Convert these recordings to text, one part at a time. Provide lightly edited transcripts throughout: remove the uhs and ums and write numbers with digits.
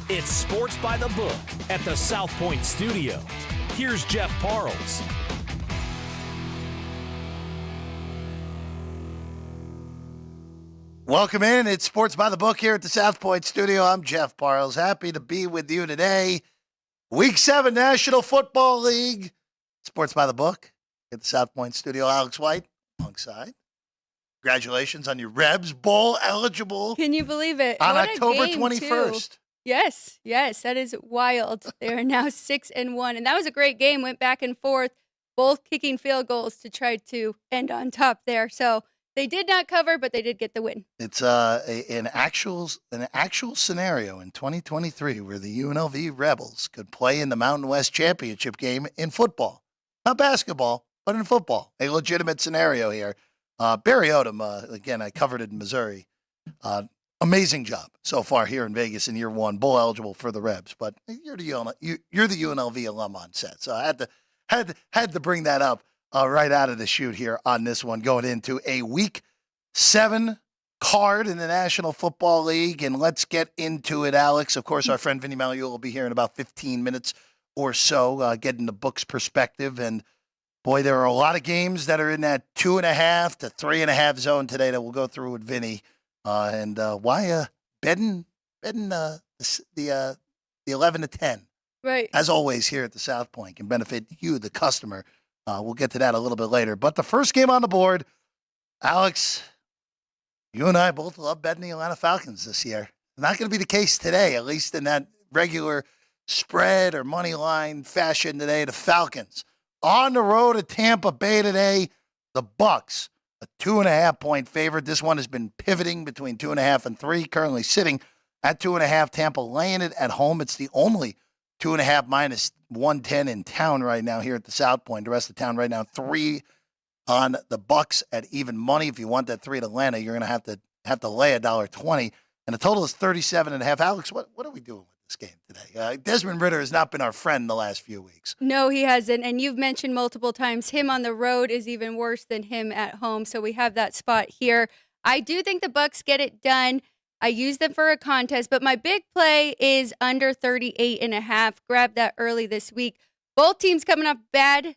It's Sports by the Book at the South Point Studio. Here's Jeff Parles. Welcome in. It's Sports by the Book here at the South Point Studio. I'm Jeff Parles. Happy to be with you today. Week 7 National Football League. Sports by the Book at the South Point Studio. Alex White alongside. Congratulations on your Rebs Bowl eligible. Can you believe it? On What October a game, 21st. Too. Yes, that is wild. They are now 6-1, and that was a great game. Went back and forth, both kicking field goals to try to end on top there. So they did not cover, but they did get the win. It's an actual scenario in 2023 where the UNLV Rebels could play in the Mountain West Championship game in football. Not basketball, but in football. A legitimate scenario here. Barry Odom, again, I covered it in Missouri. Amazing job so far here in Vegas in year 1, bowl eligible for the Rebs. But you're the UNLV alum on set, so I had to bring that up right out of the chute here on this one, going into a Week 7 card in the National Football League. And let's get into it, Alex. Of course, our friend Vinny Magliulo will be here in about 15 minutes or so, getting the book's perspective. And boy, there are a lot of games that are in that 2.5 to 3.5 zone today that we'll go through with Vinny. And why betting the 11 to 10, right? As always here at the South Point, can benefit you, the customer. We'll get to that a little bit later. But the first game on the board, Alex, you and I both love betting the Atlanta Falcons this year. Not going to be the case today, at least in that regular spread or money line fashion today. The Falcons on the road at Tampa Bay today. The Bucs, a 2.5-point favorite. This one has been pivoting between 2.5 and 3, currently sitting at 2.5. Tampa laying it at home. It's the only 2.5 minus 110 in town right now here at the South Point. The rest of town right now, 3 on the Bucs at even money. If you want that 3 at Atlanta, you're going to have to lay $1.20. And the total is 37.5. Alex, what are we doing with this game today? Desmond Ridder has not been our friend the last few weeks. No, he hasn't. And you've mentioned multiple times him on the road is even worse than him at home. So we have that spot here. I do think the Bucs get it done. I use them for a contest, but my big play is under 38.5. Grab that early this week. Both teams coming off bad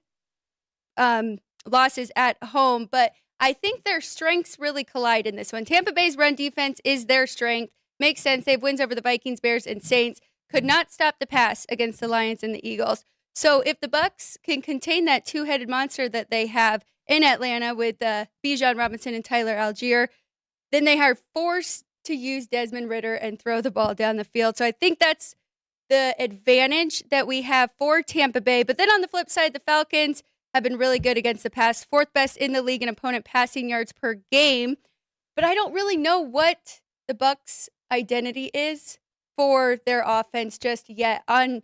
losses at home, but I think their strengths really collide in this one. Tampa Bay's run defense is their strength. Makes sense. They have wins over the Vikings, Bears, and Saints. Could not stop the pass against the Lions and the Eagles. So if the Bucs can contain that two-headed monster that they have in Atlanta with Bijan Robinson and Tyler Algier, then they are forced to use Desmond Ridder and throw the ball down the field. So I think that's the advantage that we have for Tampa Bay. But then on the flip side, the Falcons have been really good against the pass, 4th best in the league in opponent passing yards per game. But I don't really know what the Bucs' identity is for their offense just yet. On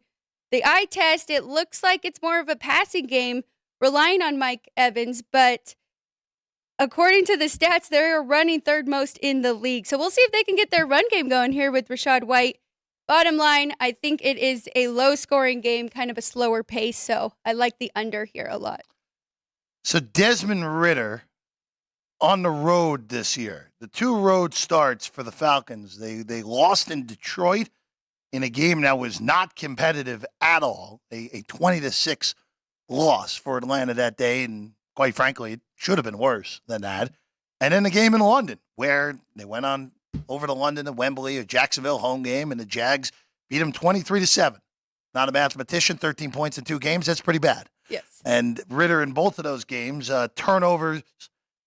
the eye test, it looks like it's more of a passing game, relying on Mike Evans, but according to the stats, they're running 3rd most in the league. So we'll see if they can get their run game going here with Rachaad White. Bottom line, I think it is a low-scoring game, kind of a slower pace, so I like the under here a lot. So Desmond Ridder on the road this year. The 2 road starts for the Falcons. They lost in Detroit in a game that was not competitive at all, a 20-6 loss for Atlanta that day, and quite frankly, it should have been worse than that. And then the game in London, where they went on over to London at Wembley, a Jacksonville home game, and the Jags beat them 23-7. Not a mathematician, 13 points in 2 games. That's pretty bad. Yes. And Ridder in both of those games, turnovers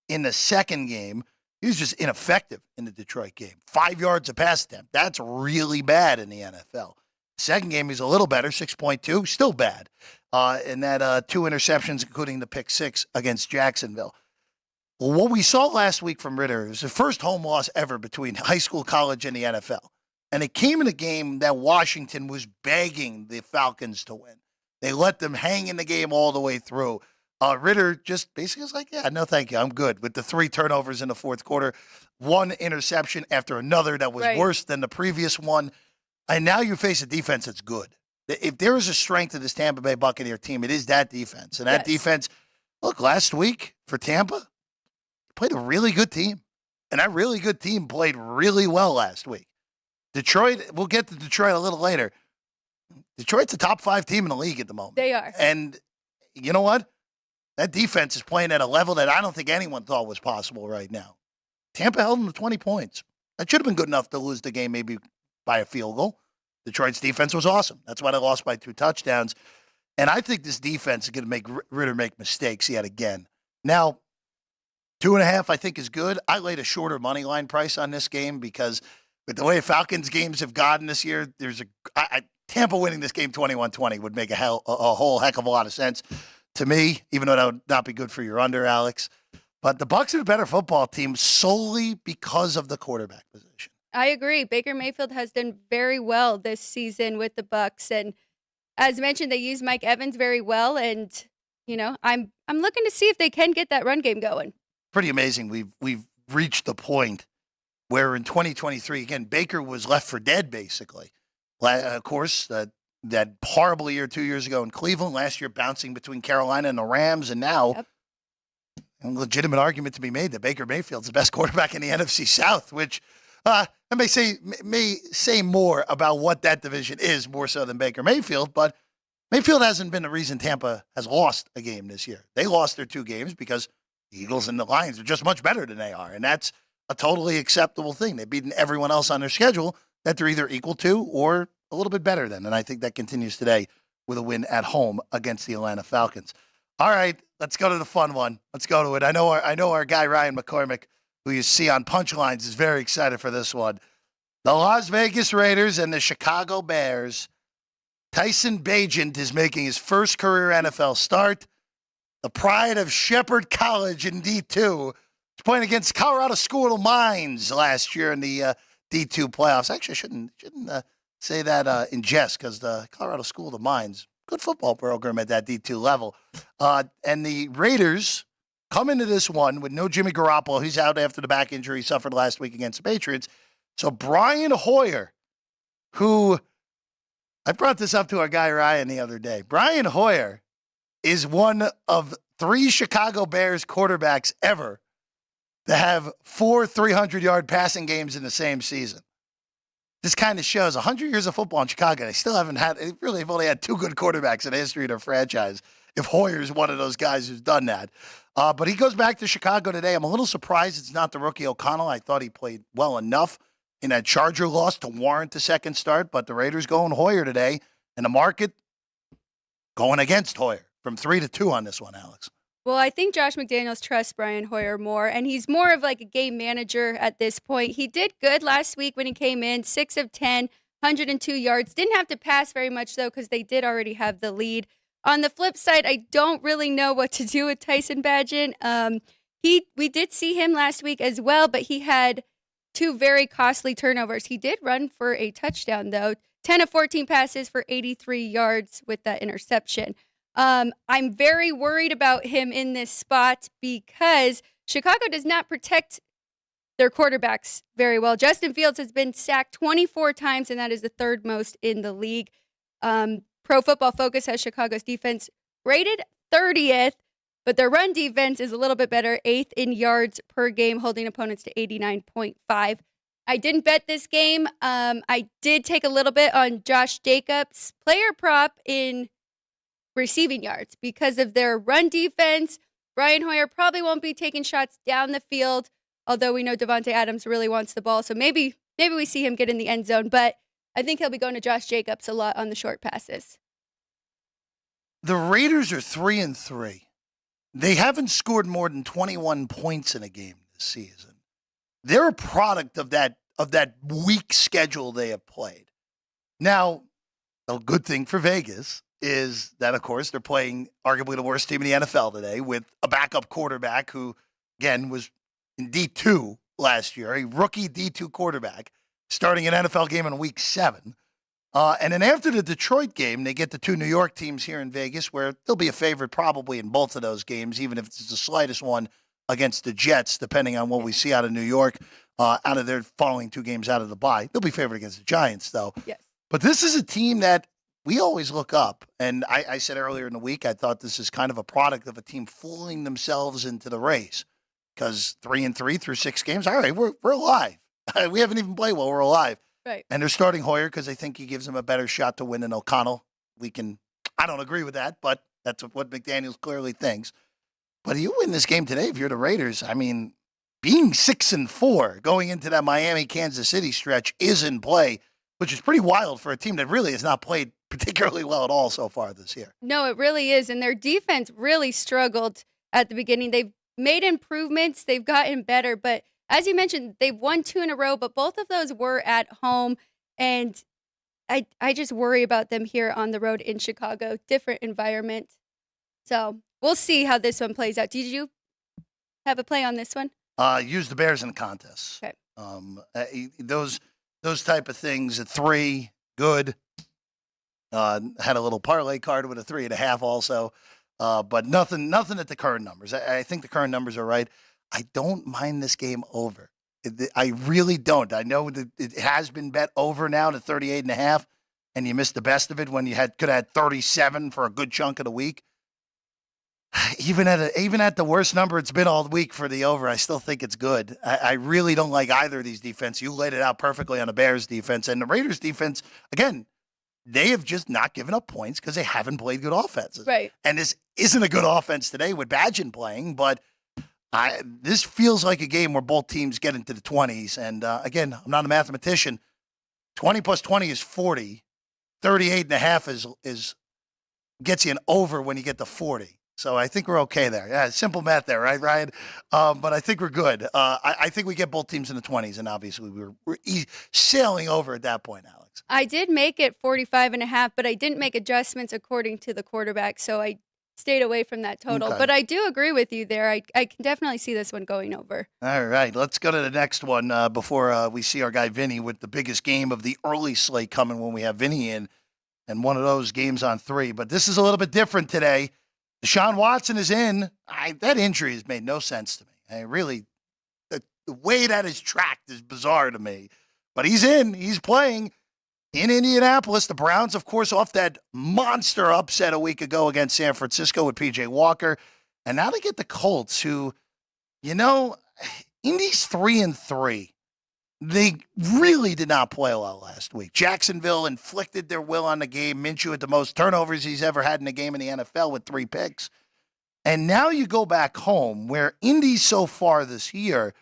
in the second game, he was just ineffective in the Detroit game. 5 yards a pass attempt. That's really bad in the NFL. Second game, he's a little better, 6.2, still bad. And that 2 interceptions, including the pick 6 against Jacksonville. Well, what we saw last week from Ridder is the first home loss ever between high school, college, and the NFL. And it came in a game that Washington was begging the Falcons to win. They let them hang in the game all the way through. Ridder just basically was like, yeah, no, thank you. I'm good with the 3 turnovers in the fourth quarter, 1 interception after another that was worse than the previous one. And now you face a defense that's good. If there is a strength of this Tampa Bay Buccaneer team, it is that defense. And that defense, look, last week for Tampa, played a really good team. And that really good team played really well last week. Detroit, we'll get to Detroit a little later. Detroit's a top 5 team in the league at the moment. They are. And you know what? That defense is playing at a level that I don't think anyone thought was possible right now. Tampa held them to 20 points. That should have been good enough to lose the game maybe by a field goal. Detroit's defense was awesome. That's why they lost by 2 touchdowns. And I think this defense is going to make Ritter make mistakes yet again. Now, 2.5 I think is good. I laid a shorter money line price on this game because with the way Falcons games have gotten this year, there's Tampa winning this game 21-20 would make a whole heck of a lot of sense to me, even though that would not be good for your under, Alex. But the Bucs are a better football team solely because of the quarterback position. I agree. Baker Mayfield has done very well this season with the Bucs, and as mentioned, they use Mike Evans very well. And I'm looking to see if they can get that run game going. Pretty amazing. We've reached the point where in 2023, again, Baker was left for dead basically. Of course, that horrible year 2 years ago in Cleveland. Last year, bouncing between Carolina and the Rams, and now. A legitimate argument to be made that Baker Mayfield's the best quarterback in the NFC South, which I may say more about what that division is more so than Baker Mayfield, but Mayfield hasn't been the reason Tampa has lost a game this year. They lost their 2 games because the Eagles and the Lions are just much better than they are, and that's a totally acceptable thing. They've beaten everyone else on their schedule that they're either equal to or a little bit better than, and I think that continues today with a win at home against the Atlanta Falcons. All right, let's go to the fun one. Let's go to it. I know our guy Ryan McCormick, who you see on Punchlines, is very excited for this one. The Las Vegas Raiders and the Chicago Bears. Tyson Bagent is making his first career NFL start. The pride of Shepherd College in D2 is playing against Colorado School of Mines last year in the D2 playoffs. Actually, I shouldn't say that in jest because the Colorado School of Mines, good football program at that D2 level. And the Raiders come into this one with no Jimmy Garoppolo. He's out after the back injury he suffered last week against the Patriots. So Brian Hoyer, who I brought this up to our guy Ryan the other day. Brian Hoyer is one of 3 Chicago Bears quarterbacks ever to have 4 300-yard passing games in the same season. This kind of shows 100 years of football in Chicago. They still haven't had, really have only had 2 good quarterbacks in the history of their franchise. If Hoyer's one of those guys who's done that. But he goes back to Chicago today. I'm a little surprised it's not the rookie O'Connell. I thought he played well enough in that Charger loss to warrant the second start. But the Raiders going Hoyer today, and the market going against Hoyer from 3-2 on this one, Alex. Well, I think Josh McDaniels trusts Brian Hoyer more, and he's more of like a game manager at this point. He did good last week when he came in, 6 of 10, 102 yards. Didn't have to pass very much, though, because they did already have the lead. On the flip side, I don't really know what to do with Tyson Bagent. We did see him last week as well, but he had 2 very costly turnovers. He did run for a touchdown, though. 10 of 14 passes for 83 yards with that interception. I'm very worried about him in this spot because Chicago does not protect their quarterbacks very well. Justin Fields has been sacked 24 times, and that is the 3rd most in the league. Pro Football Focus has Chicago's defense rated 30th, but their run defense is a little bit better, 8th in yards per game, holding opponents to 89.5. I didn't bet this game. I did take a little bit on Josh Jacobs' player prop in receiving yards because of their run defense. Brian Hoyer probably won't be taking shots down the field, although we know Devontae Adams really wants the ball. So maybe we see him get in the end zone, but I think he'll be going to Josh Jacobs a lot on the short passes. The Raiders are 3-3. They haven't scored more than 21 points in a game this season. They're a product of that weak schedule they have played. Now, a good thing for Vegas is that, of course, they're playing arguably the worst team in the NFL today with a backup quarterback who, again, was in D2 last year, a rookie D2 quarterback, starting an NFL game in week 7. And then after the Detroit game, they get the 2 New York teams here in Vegas where they'll be a favorite probably in both of those games, even if it's the slightest one against the Jets, depending on what we see out of New York, out of their following 2 games out of the bye. They'll be favored against the Giants, though. Yes. But this is a team that we always look up. And I said earlier in the week, I thought this is kind of a product of a team fooling themselves into the race. Because 3-3 through 6 games, all right, we're alive. We haven't even played well, we're alive. Right. And they're starting Hoyer because they think he gives them a better shot to win than O'Connell. I don't agree with that, but that's what McDaniels clearly thinks. But you win this game today if you're the Raiders. I mean, being 6-4 going into that Miami-Kansas City stretch is in play, which is pretty wild for a team that really has not played particularly well at all so far this year. No, it really is. And their defense really struggled at the beginning. They've made improvements. They've gotten better. But as you mentioned, they've won 2 in a row, but both of those were at home. And I just worry about them here on the road in Chicago. Different environment. So we'll see how this one plays out. Did you have a play on this one? Use the Bears in the contest. Okay. Those type of things at 3, good. Had a little parlay card with a 3.5 also. But nothing at the current numbers. I think the current numbers are right. I don't mind this game over. I really don't. I know that it has been bet over now to 38.5, and you missed the best of it when you could have had 37 for a good chunk of the week. Even at the worst number it's been all week for the over, I still think it's good. I really don't like either of these defense. You laid it out perfectly on the Bears defense, and the Raiders defense, again, they have just not given up points because they haven't played good offenses. Right. And this isn't a good offense today with Badgett playing, but this feels like a game where both teams get into the 20s. And again, I'm not a mathematician. 20 plus 20 is 40. 38.5 is gets you an over when you get to 40. So I think we're okay there. Yeah, simple math there, right, Ryan? But I think we're good. I think we get both teams in the 20s, and obviously we're sailing over at that point, Alex. I did make it 45.5, but I didn't make adjustments according to the quarterback, so I stayed away from that total. Okay. But I do agree with you there. I can definitely see this one going over. All right, let's go to the next one before we see our guy Vinny with the biggest game of the early slate coming when we have Vinny in, and one of those games on 3. But this is a little bit different today. Deshaun Watson is in. That injury has made no sense to me. The way that is tracked is bizarre to me. But he's in. He's playing in Indianapolis. The Browns, of course, off that monster upset a week ago against San Francisco with P.J. Walker. And now they get the Colts, who, Indy's 3-3. They really did not play well last week. Jacksonville inflicted their will on the game. Minshew had the most turnovers he's ever had in a game in the NFL with 3 picks. And now you go back home where Indy so far this year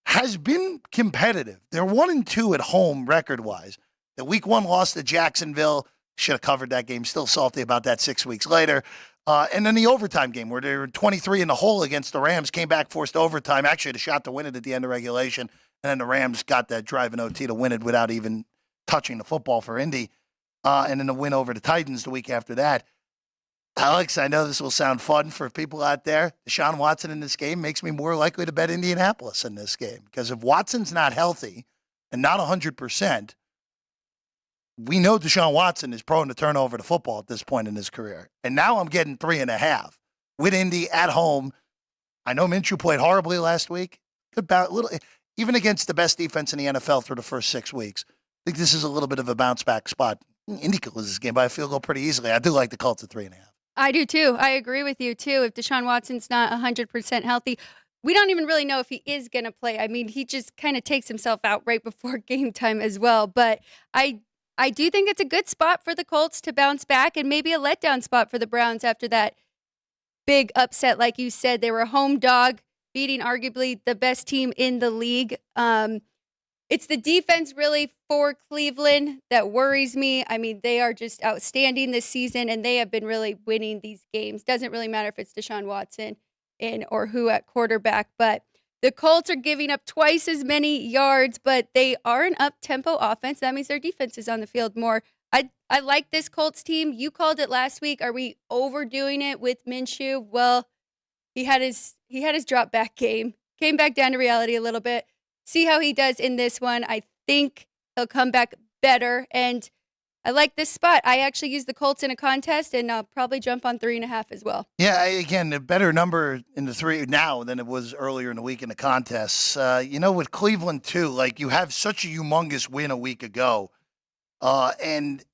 has been competitive. They're 1-2 at home record-wise. The week 1 loss to Jacksonville. Should have covered that game. Still salty about that 6 weeks later. And then the overtime game where they were 23 in the hole against the Rams, came back, forced overtime, actually had a shot to win it at the end of regulation. And then the Rams got that drive in OT to win it without even touching the football for Indy. And then the win over the Titans the week after that. Alex, I know this will sound fun for people out there. Deshaun Watson in this game makes me more likely to bet Indianapolis in this game. Because if Watson's not healthy and not 100%, we know Deshaun Watson is prone to turn over the football at this point in his career. And now I'm getting 3.5 with Indy at home. I know Minshew played horribly last week. Even against the best defense in the NFL through the first 6 weeks. I think this is a little bit of a bounce back spot. Indy could lose this game by a field goal pretty easily. I do like the Colts at 3.5. I do too. I agree with you too. If Deshaun Watson's not 100% healthy, we don't even really know if he is going to play. I mean, he just kind of takes himself out right before game time as well. But I do think it's a good spot for the Colts to bounce back, and maybe a letdown spot for the Browns after that big upset. Like you said, they were a home dog, beating arguably the best team in the league. It's the defense really for Cleveland that worries me. I mean, they are just outstanding this season, and they have been really winning these games. Doesn't really matter if it's Deshaun Watson or who at quarterback, but the Colts are giving up twice as many yards, but they are an up-tempo offense. That means their defense is on the field more. I like this Colts team. You called it last week. Are we overdoing it with Minshew? Well, he had his drop back game, came back down to reality a little bit. See how he does in this one. I think he'll come back better, and I like this spot. I actually used the Colts in a contest, and I'll probably jump on 3.5 as well. Yeah, again, a better number in the 3 now than it was earlier in the week in the contests. With Cleveland too, like you have such a humongous win a week ago, and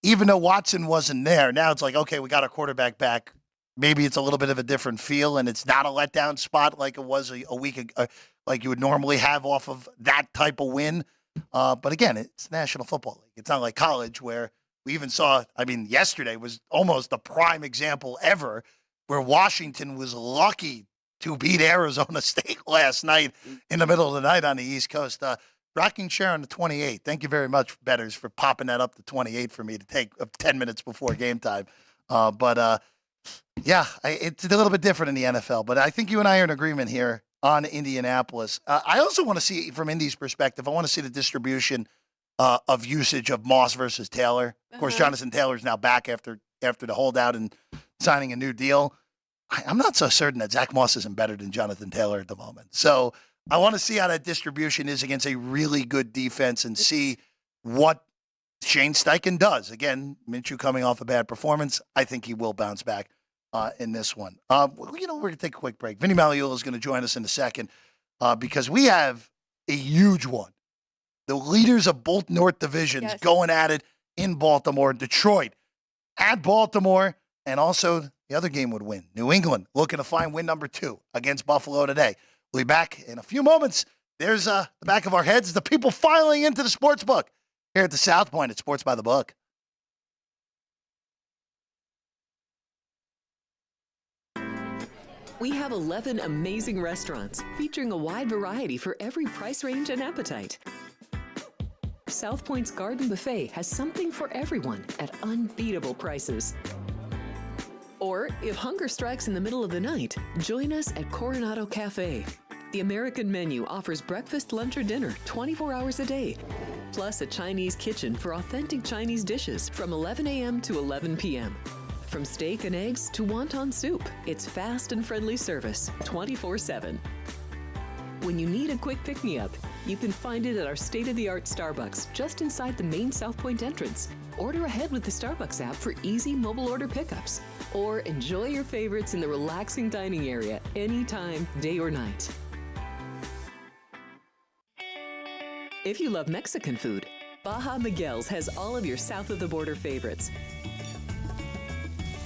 even though Watson wasn't there, now it's like, okay, we got our quarterback back. Maybe it's a little bit of a different feel, and it's not a letdown spot like it was a week ago, like you would normally have off of that type of win. But again, it's National Football League. It's not like college where we even saw, yesterday was almost a prime example ever where Washington was lucky to beat Arizona State last night in the middle of the night on the East Coast. Rocking chair on the 28. Thank you very much, bettors, for popping that up to 28 for me to take 10 minutes before game time. It's a little bit different in the NFL. But I think you and I are in agreement here on Indianapolis. I also want to see, from Indy's perspective, I want to see the distribution of usage of Moss versus Taylor. Of course, Jonathan Taylor's now back after the holdout and signing a new deal. I'm not so certain that Zach Moss isn't better than Jonathan Taylor at the moment. So I want to see how that distribution is against a really good defense and see what Shane Steichen does. Again, Minshew coming off a bad performance. I think he will bounce back in this one. We're going to take a quick break. Vinny Magliulo is going to join us in a second because we have a huge one. The leaders of both North divisions going at it in Baltimore. Detroit at Baltimore, and also the other game would win. New England looking to find win number 2 against Buffalo today. We'll be back in a few moments. There's the back of our heads, the people filing into the sports book here at the South Point at Sports by the Book. We have 11 amazing restaurants featuring a wide variety for every price range and appetite. South Point's Garden Buffet has something for everyone at unbeatable prices. Or, if hunger strikes in the middle of the night, join us at Coronado Cafe. The American menu offers breakfast, lunch, or dinner 24 hours a day, plus a Chinese kitchen for authentic Chinese dishes from 11 a.m. to 11 p.m. From steak and eggs to wonton soup, it's fast and friendly service 24/7. When you need a quick pick-me-up, you can find it at our state-of-the-art Starbucks just inside the main South Point entrance. Order ahead with the Starbucks app for easy mobile order pickups. Or enjoy your favorites in the relaxing dining area anytime, day or night. If you love Mexican food, Baja Miguel's has all of your south of the border favorites.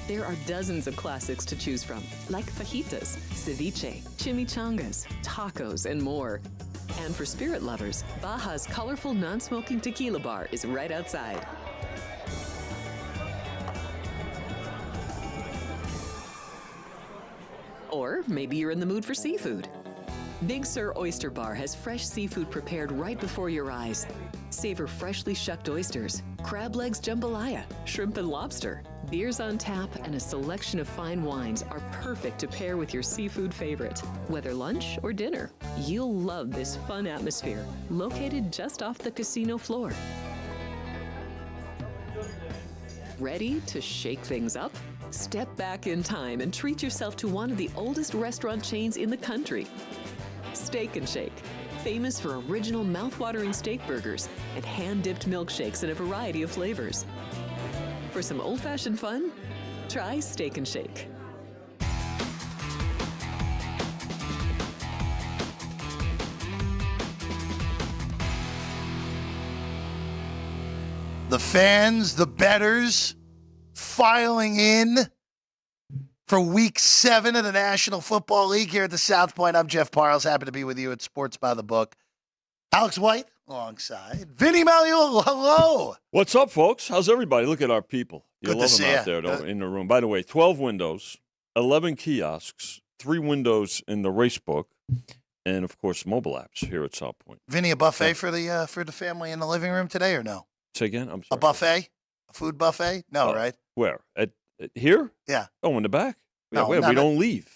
There are dozens of classics to choose from, like fajitas, ceviche, chimichangas, tacos, and more. And for spirit lovers, Baja's colorful non-smoking tequila bar is right outside. Or maybe you're in the mood for seafood. Big Sur Oyster Bar has fresh seafood prepared right before your eyes. Savor freshly shucked oysters, crab legs jambalaya, shrimp and lobster. Beers on tap and a selection of fine wines are perfect to pair with your seafood favorite. Whether lunch or dinner, you'll love this fun atmosphere, located just off the casino floor. Ready to shake things up? Step back in time and treat yourself to one of the oldest restaurant chains in the country. Steak and Shake, famous for original mouth-watering steak burgers and hand-dipped milkshakes in a variety of flavors. For some old-fashioned fun, try Steak and Shake. The fans, the bettors, filing in for Week 7 of the National Football League here at the South Point. I'm Jeff Parles, happy to be with you at Sports by the Book. Alex White alongside Vinny Magliulo. Hello. What's up, folks? How's everybody? Look at our people. You Good to love see them out ya. there in the room. By the way, 12 windows, 11 kiosks, 3 windows in the race book, and, of course, mobile apps here at South Point. Vinny, a buffet for the family in the living room today or no? Say again? I'm sorry. A buffet? A food buffet? No, right? Where? At here? Yeah. Oh, in the back? No, we not don't leave.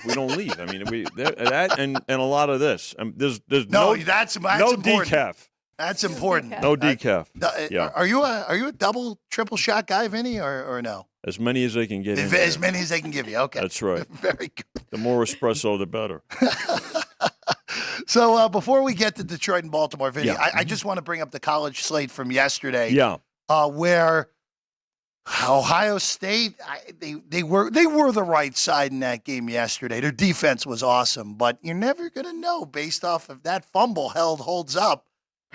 We don't leave. I mean, that and a lot of this. There's no that's no important. decaf. That's important. No decaf. Yeah. Are you a double, triple shot guy, Vinny, or no? As many as they can get in. As many as they can give you. Okay. That's right. Very good. The more espresso, the better. So before we get to Detroit and Baltimore, Vinny, Yeah. I just want to bring up the college slate from yesterday. Yeah. Where Ohio State, they were the right side in that game yesterday. Their defense was awesome, but you're never going to know based off of that fumble holds up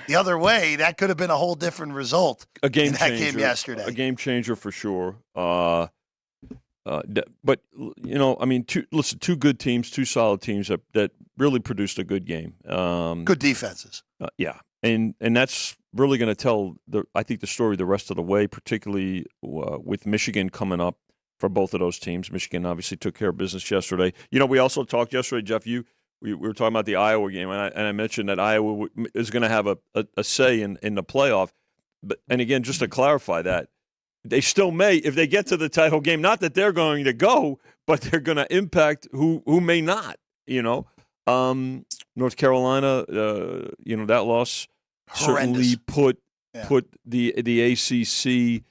the other way. That could have been a whole different result. A game in that changer. game yesterday. A game changer for sure. But I mean, two good teams, two solid teams that really produced a good game. Good defenses. Yeah, and that's really going to tell I think the story the rest of the way, particularly with Michigan coming up for both of those teams. Michigan obviously took care of business yesterday. We also talked yesterday, Jeff. We were talking about the Iowa game, and I mentioned that Iowa is going to have a say in the playoff. And again, just to clarify that, they still may, if they get to the title game, not that they're going to go, but they're going to impact who may not, North Carolina, that loss certainly put the ACC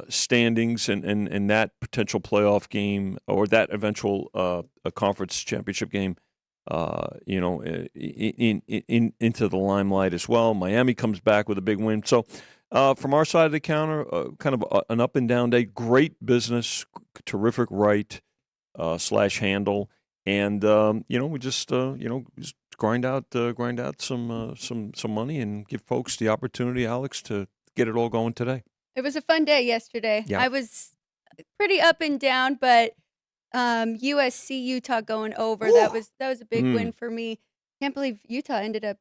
standings and that potential playoff game or that eventual a conference championship game, into the limelight as well. Miami comes back with a big win. So from our side of the counter, kind of an up and down day. Great business, terrific right / handle, and we just grind out some money and give folks the opportunity, Alex, to get it all going today. It was a fun day yesterday. Yeah. I was pretty up and down, but USC Utah going over. Ooh. That was a big win for me. Can't believe Utah ended up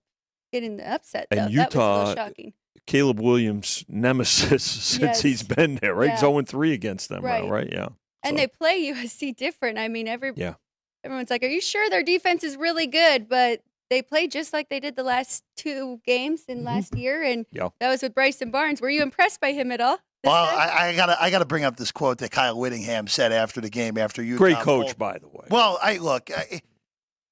getting the upset though. And That was a Utah, little shocking. Caleb Williams' nemesis since he's been there, right? Yeah. He's 0-3 against them, Right. right? Yeah. And they play USC different. I mean, Yeah. everyone's like, "Are you sure their defense is really good?" But they play just like they did the last 2 games in last year, and that was with Bryson Barnes. Were you impressed by him at all? Well, I gotta bring up this quote that Kyle Whittingham said after the game after Utah. Great coach, by the way. Well,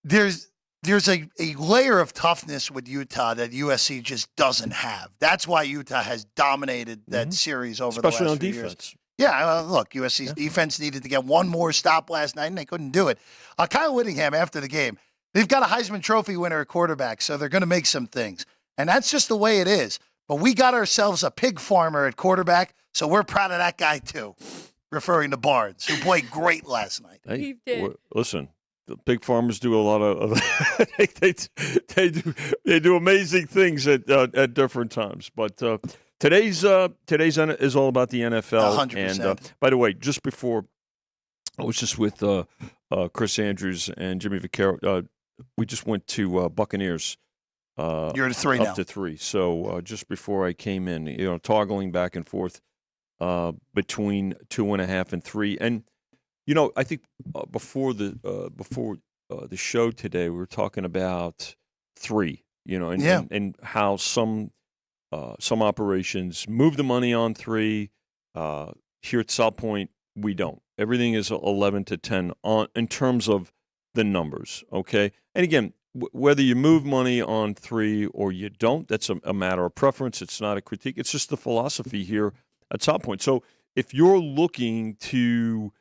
there's a layer of toughness with Utah that USC just doesn't have. That's why Utah has dominated that series over especially the last on few defense. years. Yeah, look, USC's defense needed to get one more stop last night, and they couldn't do it. Kyle Whittingham, after the game, they've got a Heisman Trophy winner at quarterback, so they're going to make some things. And that's just the way it is. But we got ourselves a pig farmer at quarterback, so we're proud of that guy too, referring to Barnes, who played great last night. Hey, He did. Listen, the pig farmers do a lot of they do amazing things at different times. But today's is all about the NFL. 100%. And by the way, just before I was just with Chris Andrews and Jimmy Vaccaro, we just went to Buccaneers. You're at 3 now. Up to 3. So just before I came in, toggling back and forth between 2.5 and 3. And I think before the show today, we were talking about 3. And how some operations move the money on 3. Here at South Point, we don't. Everything is 11 to 10 in terms of the numbers. Okay, and again, whether you move money on 3 or you don't, that's a matter of preference. It's not a critique. It's just the philosophy here at South Point. So if you're looking to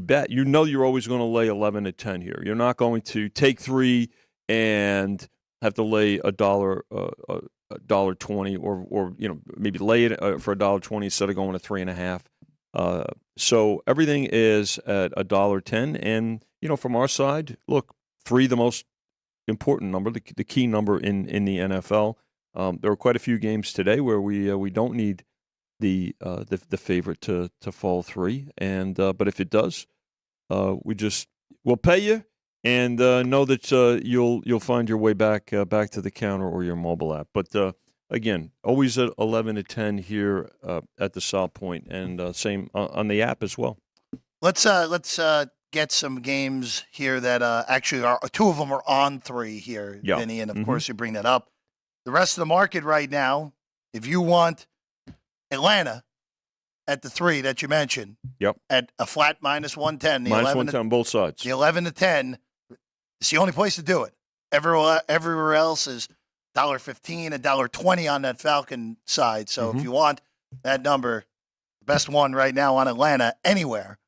bet, you're always going to lay 11 to 10 here. You're not going to take 3 and have to lay $1.20 or maybe lay it for $1.20 instead of going to 3.5. So everything is at $1.10, and from our side, look, 3 the most important number, the key number in the NFL. There were quite a few games today where we don't need the favorite to fall 3, and but if it does, we'll pay you, and know that you'll find your way back to the counter or your mobile app. But again, always at 11 to 10 here at the South Point, and same on the app as well. Let's get some games here that actually are 2 of them are on 3 here, Vinny, and of course you bring that up. The rest of the market right now, if you want Atlanta at the 3 that you mentioned, at a flat minus 110, the minus 11 110 on both sides. The 11 to 10, it's the only place to do it. Everywhere else is $1.15, $1.20 on that Falcon side. So if you want that number, the best one right now on Atlanta anywhere,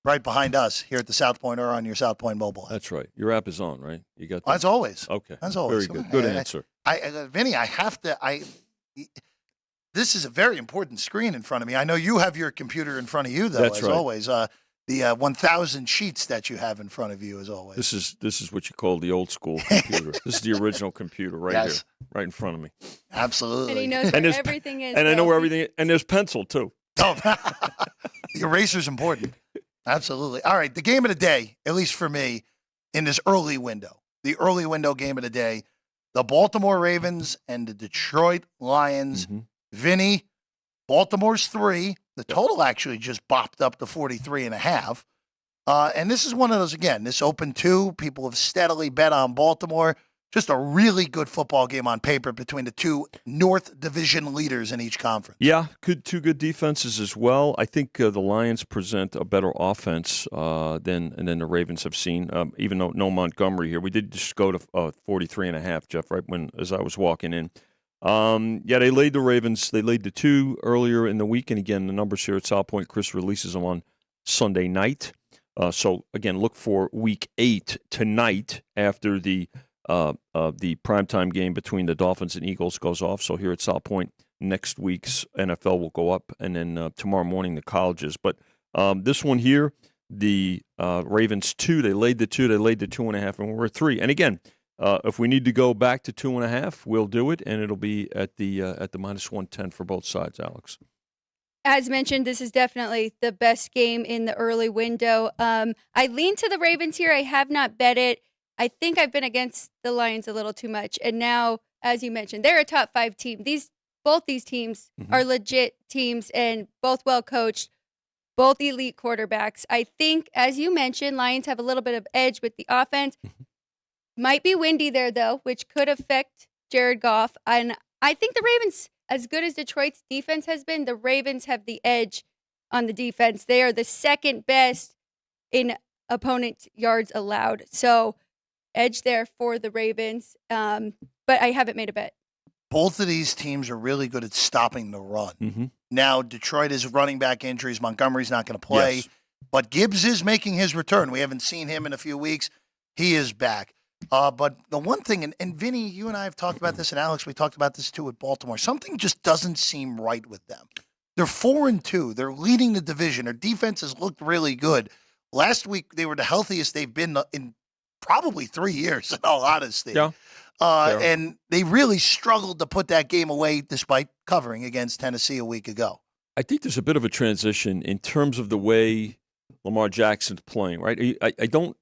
right behind us here at the South Point or on your South Point mobile app. That's right. Your app is on, right? You got that? As always. Okay. As always. Very good. Good answer. Vinny, this is a very important screen in front of me. I know you have your computer in front of you, though, That's as right. always. The 1,000 sheets that you have in front of you, as always. This is what you call the old school computer. This is the original computer right here, right in front of me. Absolutely. And he knows where everything is. And I know where everything is. And there's pencil, too. Oh, the eraser's important. Absolutely. All right, the game of the day, at least for me, in this early window, the early window game of the day, the Baltimore Ravens and the Detroit Lions. Mm-hmm. Vinny, Baltimore's 3. The total actually just bopped up to 43.5. And this is one of those, again, this open 2. People have steadily bet on Baltimore. Just a really good football game on paper between the 2 North Division leaders in each conference. Yeah, two good defenses as well. I think the Lions present a better offense than the Ravens have seen. Even though no Montgomery here, we did just go to 43.5, Jeff. Right as I was walking in. Yeah, they laid the Ravens. They laid the 2 earlier in the week, and again, the numbers here at South Point. Chris releases them on Sunday night. So again, look for Week 8 tonight after the primetime game between the Dolphins and Eagles goes off. So here at South Point, next week's NFL will go up, and then tomorrow morning the colleges. But this one here, the Ravens 2, they laid the 2, they laid the 2.5, and we're at 3. And again, if we need to go back to 2.5, we'll do it, and it'll be at the -110 for both sides, Alex. As mentioned, this is definitely the best game in the early window. I lean to the Ravens here. I have not bet it. I think I've been against the Lions a little too much. And now, as you mentioned, they're a top 5 team. Both these teams are legit teams and both well coached, both elite quarterbacks. I think, as you mentioned, Lions have a little bit of edge with the offense. Might be windy there, though, which could affect Jared Goff. And I think the Ravens, as good as Detroit's defense has been, the Ravens have the edge on the defense. They are the second best in opponent yards allowed. So, edge there for the Ravens, but I haven't made a bet. Both of these teams are really good at stopping the run. Mm-hmm. Now, Detroit is running back injuries. Montgomery's not going to play, Yes. but Gibbs is making his return. We haven't seen him in a few weeks. He is back. But the one thing, and Vinny, you and I have talked about this, and Alex, we talked about this too with Baltimore. Something just doesn't seem right with them. They're 4-2. They're leading the division. Their defense has looked really good. Last week, they were the healthiest they've been in probably 3 years, in all honesty. Yeah. And they really struggled to put that game away despite covering against Tennessee a week ago. I think there's a bit of a transition in terms of the way Lamar Jackson's playing, right? I don't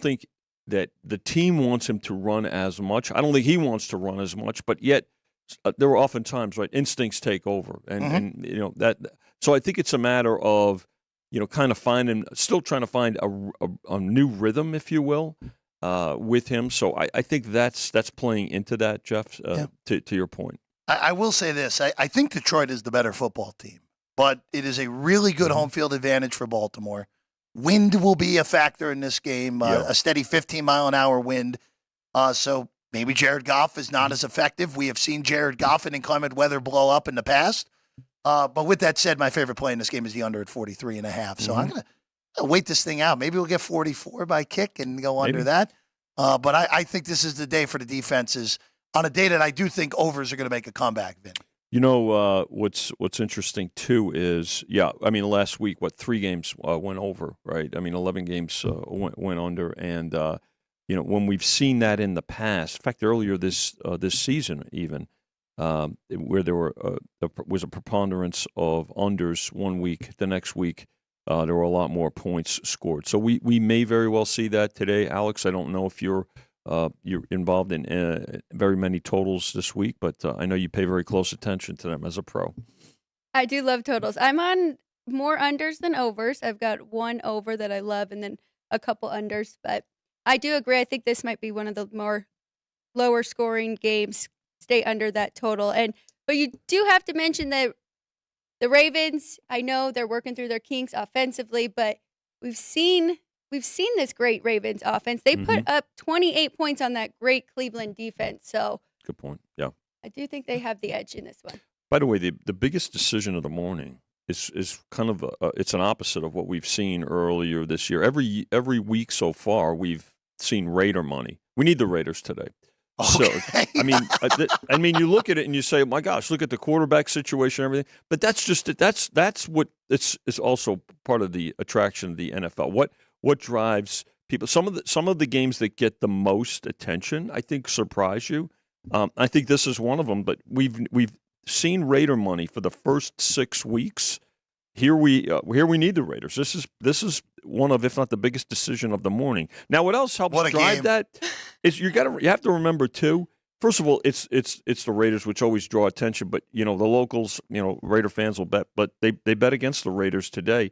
think that the team wants him to run as much. I don't think he wants to run as much, but yet there were often times, right, instincts take over. And you know, that. So I think it's a matter of, you know, kind of still trying to find a new rhythm, if you will, with him. So I think that's playing into that, Jeff, to your point. I will say this. I think Detroit is the better football team, but it is a really good home field advantage for Baltimore. Wind will be a factor in this game, a steady 15-mile-an-hour wind. So maybe Jared Goff is not as effective. We have seen Jared Goff in inclement weather blow up in the past. But with that said, my favorite play in this game is the under at 43.5. So I'm going to wait this thing out. Maybe we'll get 44 by kick and go under that. But I think this is the day for the defenses on a day that I do think overs are going to make a comeback, Vin. You know, what's interesting, too, is, I mean, last week, 3 games went over, right? I mean, 11 games went under. And, you know, when we've seen that in the past, in fact, earlier this season even, where there was a preponderance of unders one week, the next week, there were a lot more points scored. So we may very well see that today. Alex, I don't know if you're involved in very many totals this week, but I know you pay very close attention to them as a pro. I do love totals. I'm on more unders than overs. I've got one over that I love and then a couple unders. But I do agree. I think this might be one of the more lower scoring games. Stay under that total. But you do have to mention that the Ravens, I know they're working through their kinks offensively, but we've seen this great Ravens offense. They put up 28 points on that great Cleveland defense. So good point. Yeah. I do think they have the edge in this one. By the way, the biggest decision of the morning is kind of it's an opposite of what we've seen earlier this year. Every week so far, we've seen Raider money. We need the Raiders today. Okay. So I mean, you look at it and you say, "My gosh, look at the quarterback situation, and everything." But that's what it's also part of the attraction of the NFL. What drives people? Some of the games that get the most attention, I think, surprise you. I think this is one of them. But we've seen Raider money for the first 6 weeks. Here we need the Raiders. This is one of, if not the biggest decision of the morning. Now, what else helps drive that you have to remember too. First of all, it's the Raiders, which always draw attention. But the locals, Raider fans will bet, but they bet against the Raiders today.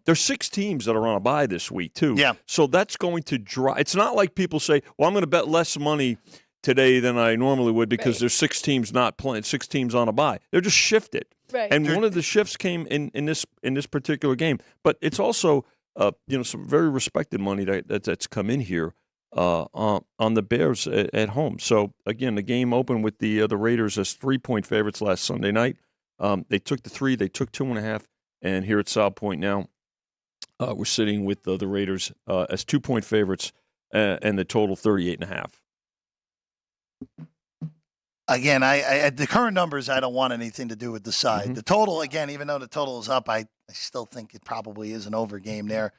There's 6 teams that are on a bye this week too. Yeah. So that's going to draw. It's not like people say, "Well, I'm going to bet less money today than I normally would because there's 6 teams not playing, 6 teams on a bye." They're just shifted. Right. And one of the shifts came in this particular game. But it's also some very respected money that's come in here on the Bears at home. So again, the game opened with the Raiders as 3-point favorites last Sunday night. They took the 3, they took 2.5. And here at South Point now, we're sitting with the Raiders as 2-point favorites and the total 38.5. Again, I the current numbers, I don't want anything to do with the side. Mm-hmm. The total, again, even though the total is up, I still think it probably is an over game there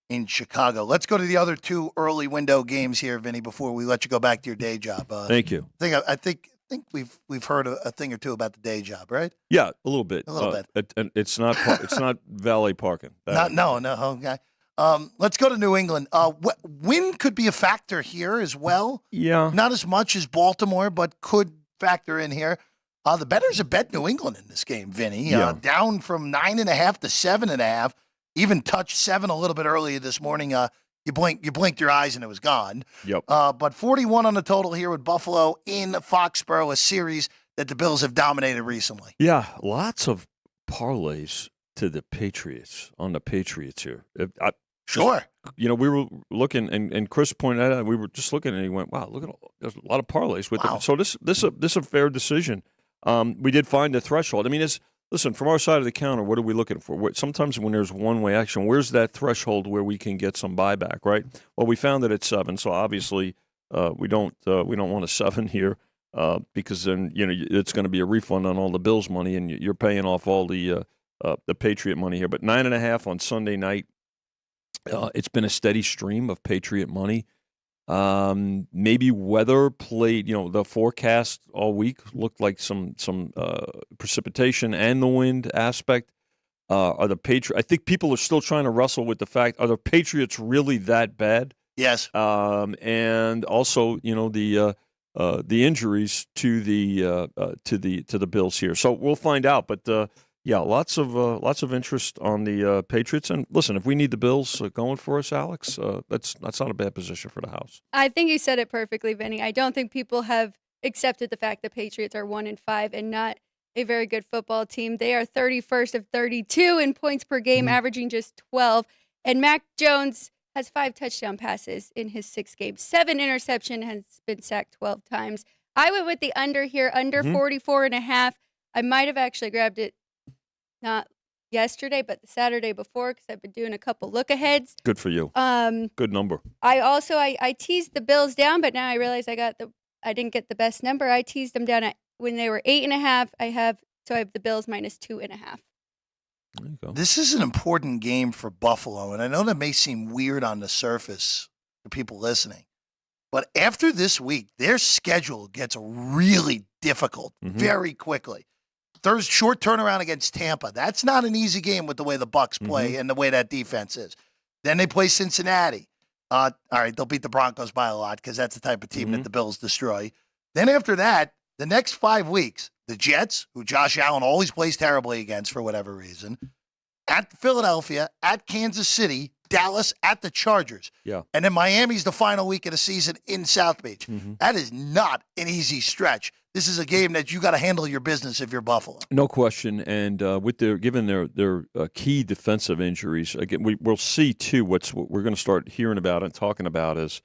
in Chicago. Let's go to the other 2 early window games here, Vinny, before we let you go back to your day job. Thank you. I think we've heard a thing or two about the day job, right? Yeah, a little bit. A little bit. And it's not valet parking. No. Okay. Let's go to New England. Win could be a factor here as well. Yeah. Not as much as Baltimore, but could factor in here. The bettors have bet New England in this game, Vinny. Yeah. Down from 9.5 to 7.5. Even touched 7 a little bit earlier this morning. You blinked your eyes and it was gone. Yep. But 41 on the total here with Buffalo in Foxborough, a series that the Bills have dominated recently. Yeah, lots of parlays to the Patriots on the Patriots here. Sure. We were looking, and Chris pointed out, we were just looking, and he went, "Wow, look at there's a lot of parlays with Wow. it." So this is a fair decision. We did find the threshold. I mean, listen, from our side of the counter, what are we looking for? Sometimes when there's one-way action, where's that threshold where we can get some buyback, right? Well, we found it at 7, so obviously we don't want a 7 here because then it's going to be a refund on all the Bills money, and you're paying off all the Patriot money here. But 9.5 on Sunday night. It's been a steady stream of Patriot money. Maybe weather played, the forecast all week looked like some precipitation and the wind aspect. Are the Patriots? I think people are still trying to wrestle with the fact: are the Patriots really that bad? Yes. And also, the injuries to the Bills here. So we'll find out. But yeah, lots of interest on the Patriots. And listen, if we need the Bills going for us, Alex, that's not a bad position for the house. I think you said it perfectly, Vinny. I don't think people have accepted the fact that Patriots are 1-5 and not a very good football team. They are 31st of 32 in points per game, averaging just 12. And Mac Jones has 5 touchdown passes in his 6 games. 7 interception, has been sacked 12 times. I went with the under here, under 44.5. I might have actually grabbed it not yesterday, but the Saturday before, because I've been doing a couple look-aheads. Good for you. Good number. I teased the Bills down, but now I realize I didn't get the best number. I teased them down when they were 8.5. I have the Bills minus 2.5. There you go. This is an important game for Buffalo, and I know that may seem weird on the surface for people listening, but after this week, their schedule gets really difficult very quickly. Short turnaround against Tampa. That's not an easy game with the way the Bucs play and the way that defense is. Then they play Cincinnati. All right, they'll beat the Broncos by a lot because that's the type of team that the Bills destroy. Then after that, the next 5 weeks, the Jets, who Josh Allen always plays terribly against for whatever reason, at Philadelphia, at Kansas City, Dallas, at the Chargers. Yeah. And then Miami's the final week of the season in South Beach. That is not an easy stretch. This is a game that you got to handle your business if you're Buffalo. No question. And given their key defensive injuries, again, we'll see too what we're going to start hearing about and talking about is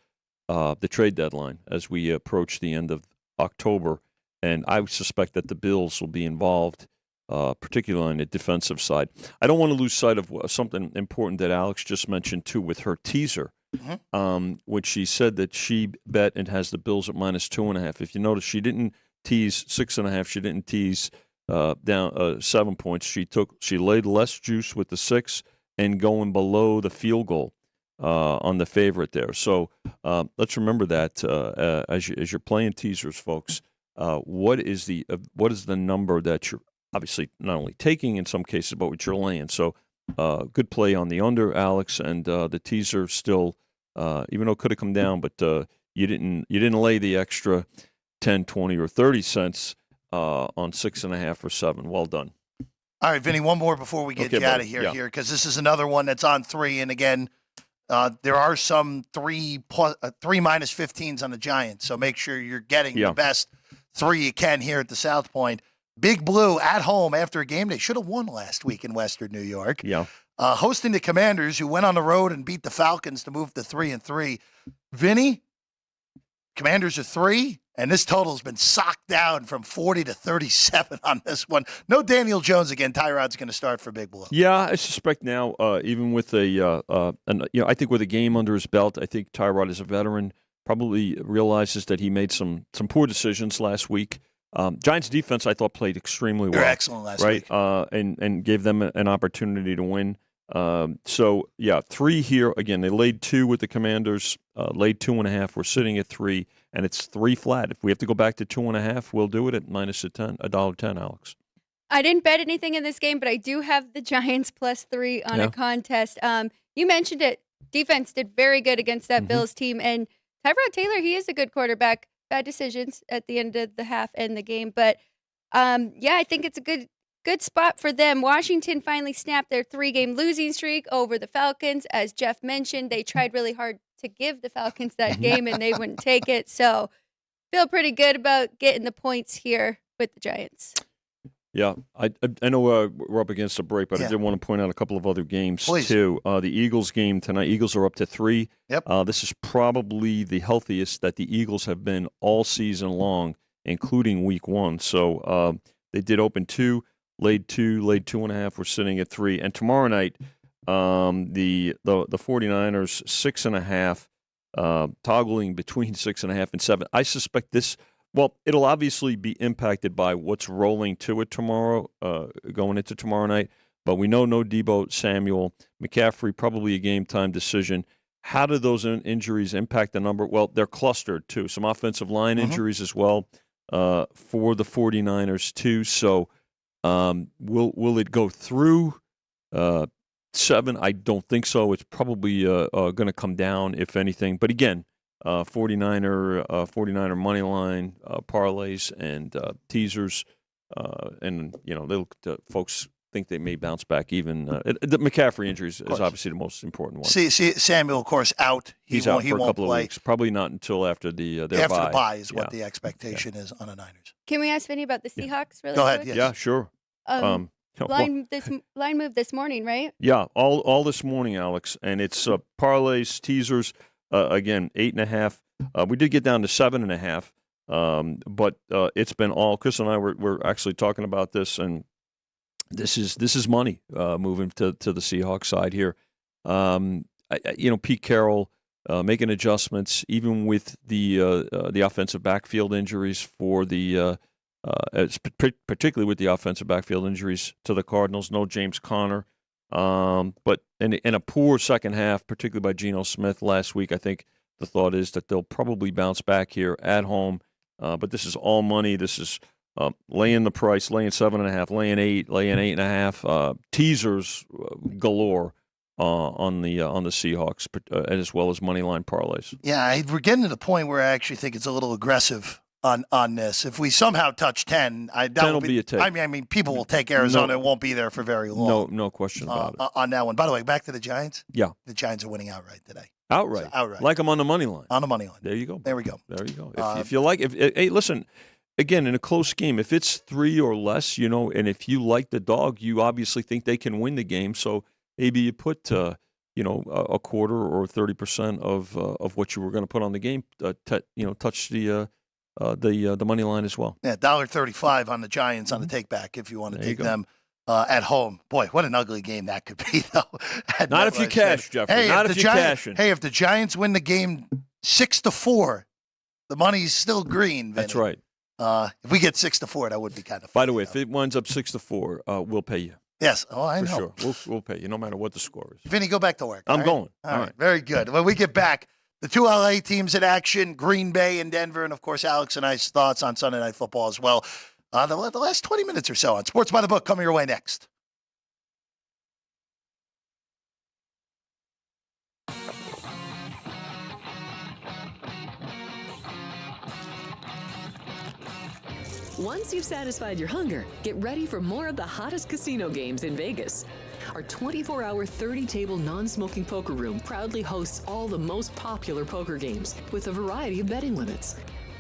the trade deadline as we approach the end of October. And I suspect that the Bills will be involved, particularly on the defensive side. I don't want to lose sight of something important that Alex just mentioned too with her teaser. When she said that she bet and has the Bills at minus 2.5. If you notice, she didn't tease 6.5. She didn't tease down 7 points. She laid less juice with the 6 and going below the field goal on the favorite there. So let's remember that as you're playing teasers, folks. What is the number that you're obviously not only taking in some cases, but what you're laying? So good play on the under, Alex, and the teaser still, even though it could have come down, but you didn't lay the extra 10, 20, or 30 cents on 6.5 or 7. Well done. All right, Vinny, one more before we get you out of here, because this is another one that's on 3. And again, there are some 3 minus 15s on the Giants, so make sure you're getting the best 3 you can here at the South Point. Big Blue at home after a game they should have won last week in Western New York. Yeah. Hosting the Commanders, who went on the road and beat the Falcons to move to 3-3. Vinny, Commanders are 3, and this total's been socked down from 40 to 37 on this one. No Daniel Jones again. Tyrod's going to start for Big Blue. Yeah, I suspect now, even with I think with a game under his belt, I think Tyrod is a veteran. Probably realizes that he made some poor decisions last week. Giants defense, I thought, played extremely well. They're excellent last week. And gave them an opportunity to win. 3 here. Again, they laid 2 with the Commanders, laid 2.5. We're sitting at 3, and it's 3 flat. If we have to go back to 2.5, we'll do it at minus $1.10, Alex. I didn't bet anything in this game, but I do have the Giants +3 on a contest. You mentioned it. Defense did very good against that Bills team, and Tyrod Taylor, he is a good quarterback. Bad decisions at the end of the half and the game, but I think it's a good spot for them. Washington finally snapped their 3-game losing streak over the Falcons. As Jeff mentioned, they tried really hard to give the Falcons that game, and they wouldn't take it. So feel pretty good about getting the points here with the Giants. Yeah, I know we're up against a break, but I did want to point out a couple of other games, too. The Eagles game tonight, Eagles are up to 3. Yep. This is probably the healthiest that the Eagles have been all season long, including week 1. So they did open 2, laid 2.5. We're sitting at 3. And tomorrow night, the 49ers, 6.5, toggling between 6.5 and 7. I suspect this. Well, it'll obviously be impacted by what's rolling to it tomorrow, going into tomorrow night. But we know no Deebo Samuel. McCaffrey, probably a game-time decision. How do those injuries impact the number? Well, they're clustered, too. Some offensive line injuries as well for the 49ers, too. So will it go through 7? I don't think so. It's probably going to come down, if anything. But, again, 49er money line parlays and teasers, and folks think they may bounce back. Even the McCaffrey injuries is obviously the most important one. See, Samuel, of course, out. He's out for a couple of weeks. Probably not until after their bye. After the bye is what the expectation is on the Niners. Can we ask Vinny about the Seahawks? Really Go ahead. quick? Yes. Yeah, sure. Line move this morning, right? Yeah, all this morning, Alex, and it's parlays, teasers. Again, 8.5. We did get down to 7.5, but it's been all. Chris and I were actually talking about this, and this is money moving to the Seahawks side here. Pete Carroll making adjustments, even with the offensive backfield injuries for the particularly with the offensive backfield injuries to the Cardinals. No James Conner. But in a poor second half, particularly by Geno Smith last week, I think the thought is that they'll probably bounce back here at home. But this is all money. This is laying the price, laying 7.5, laying 8, laying 8.5. Teasers galore on the Seahawks, as well as money line parlays. Yeah, we're getting to the point where I actually think it's a little aggressive on this. If we somehow touch 10, 10 will be a take. I mean, people will take Arizona. It won't be there for very long. No question about it. On that one. By the way, back to the Giants. Yeah. The Giants are winning outright today. Outright. So outright. Like them on the money line. On the money line. There you go. There we go. There you go. If you like, hey, listen, again, in a close game, if it's 3 or less, and if you like the dog, you obviously think they can win the game. So maybe you put, a quarter or 30% of what you were going to put on the game, touch the money line as well. Yeah, $1.35 on the Giants on the take back if you want to take them at home. Boy, what an ugly game that could be, though. Not if you cash, Jeffrey. Hey, not if you cash. Hey, if the Giants win the game 6-4, the money's still green. Vinny. That's right. If we get 6-4, that would be kind of By funny. the way, if it winds up 6-4, we'll pay you. Yes. Oh, I know. For sure. We'll pay you no matter what the score is. Vinny, go back to work. I'm going. All right. Very good. When we get back, the 2 LA teams in action, Green Bay and Denver, and, of course, Alex and I's thoughts on Sunday Night Football as well. The last 20 minutes or so on Sports by the Book coming your way next. Once you've satisfied your hunger, get ready for more of the hottest casino games in Vegas. Our 24-hour, 30-table non-smoking poker room proudly hosts all the most popular poker games with a variety of betting limits.